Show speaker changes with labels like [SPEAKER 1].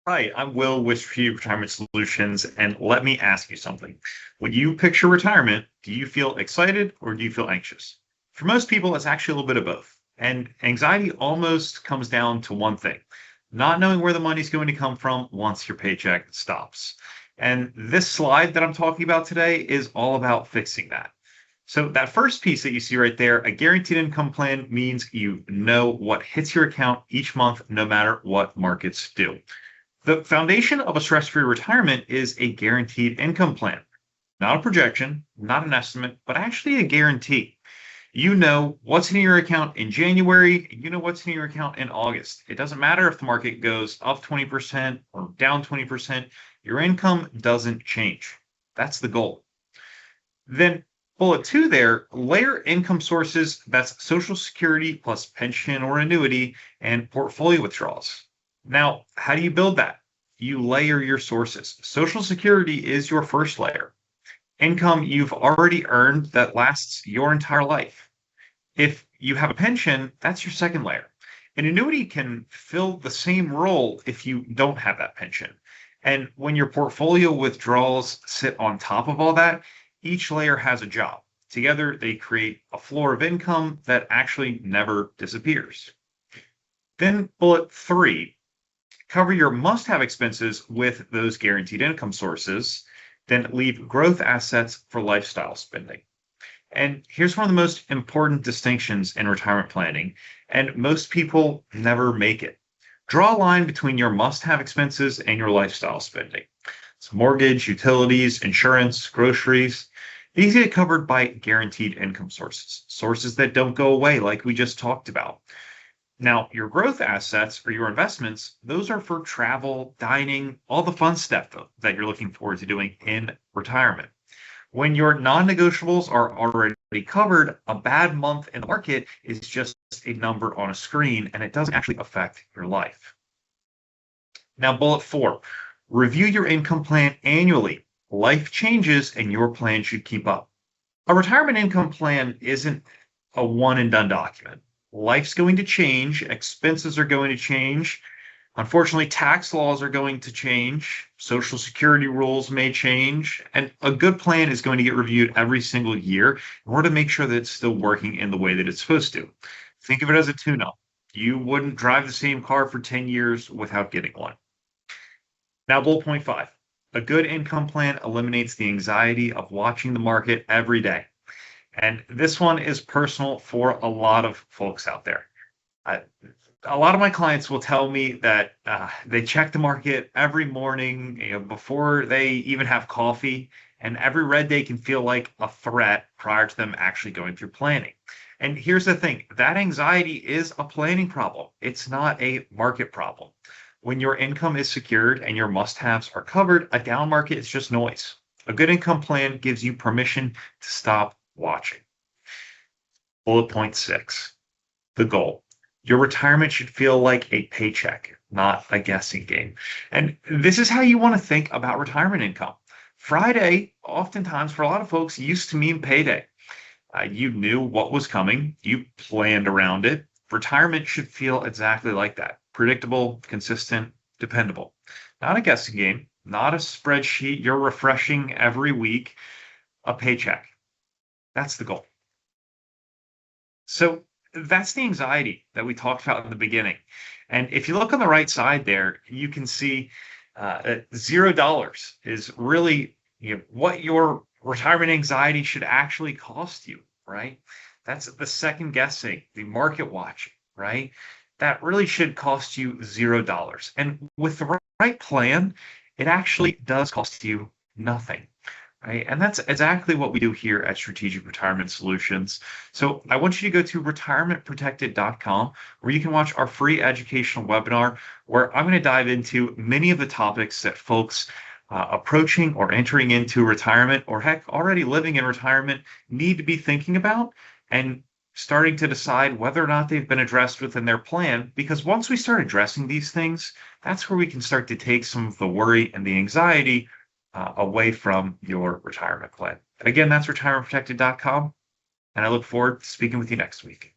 [SPEAKER 1] Hi, I'm Will with Strategic Retirement Solutions, and let me ask you something. When you picture retirement, do you feel excited or do you feel anxious? For most people, it's actually a little bit of both. And anxiety almost comes down to one thing, not knowing where the money's going to come from once your paycheck stops. And this slide that I'm talking about today is all about fixing that. So that first piece that you see right there, a guaranteed income plan means you know what hits your account each month, no matter what markets do. The foundation of a stress-free retirement is a guaranteed income plan, not a projection, not an estimate, but actually a guarantee. You know what's in your account in January, you know what's in your account in August. It doesn't matter if the market goes up 20% or down 20%, your income doesn't change. That's the goal. Then bullet two there, layer income sources, that's Social Security plus pension or annuity and portfolio withdrawals. Now, how do you build that? You layer your sources. Social Security is your first layer. Income you've already earned that lasts your entire life. If you have a pension, that's your second layer. An annuity can fill the same role if you don't have that pension. And when your portfolio withdrawals sit on top of all that, each layer has a job. Together, they create a floor of income that actually never disappears. Then bullet three, cover your must-have expenses with those guaranteed income sources, then leave growth assets for lifestyle spending. And here's one of the most important distinctions in retirement planning, and most people never make it. Draw a line between your must-have expenses and your lifestyle spending. It's mortgage, utilities, insurance, groceries. These get covered by guaranteed income sources, sources that don't go away like we just talked about. Now, your growth assets or your investments, those are for travel, dining, all the fun stuff that you're looking forward to doing in retirement. When your non-negotiables are already covered, a bad month in the market is just a number on a screen, and it doesn't actually affect your life. Now, bullet four, review your income plan annually. Life changes and your plan should keep up. A retirement income plan isn't a one and done document. Life's going to change, expenses are going to change. Unfortunately, tax laws are going to change, Social Security rules may change, and a good plan is going to get reviewed every single year in order to make sure that it's still working in the way that it's supposed to. Think of it as a tune-up. You wouldn't drive the same car for 10 years without getting one. Now, bullet point five, a good income plan eliminates the anxiety of watching the market every day. And this one is personal for a lot of folks out there. A lot of my clients will tell me that they check the market every morning, before they even have coffee, and every red day can feel like a threat prior to them actually going through planning. And here's the thing, that anxiety is a planning problem. It's not a market problem. When your income is secured and your must-haves are covered, a down market is just noise. A good income plan gives you permission to stop watching. Bullet point six, the goal. Your retirement should feel like a paycheck, not a guessing game. And this is how you want to think about retirement income. Friday, oftentimes for a lot of folks, used to mean payday. You knew what was coming, you planned around it. Retirement should feel exactly like that. Predictable, consistent, dependable. Not a guessing game, not a spreadsheet you're refreshing every week, a paycheck. That's the goal. So that's the anxiety that we talked about in the beginning. And if you look on the right side there, you can see $0 is really what your retirement anxiety should actually cost you, right? That's the second guessing, the market watching, right? That really should cost you $0. And with the right plan, it actually does cost you nothing. Right? And that's exactly what we do here at Strategic Retirement Solutions. So I want you to go to retirementprotected.com where you can watch our free educational webinar where I'm going to dive into many of the topics that folks approaching or entering into retirement or heck, already living in retirement need to be thinking about and starting to decide whether or not they've been addressed within their plan. Because once we start addressing these things, that's where we can start to take some of the worry and the anxiety away from your retirement plan. Again, that's retirementprotected.com, and I look forward to speaking with you next week.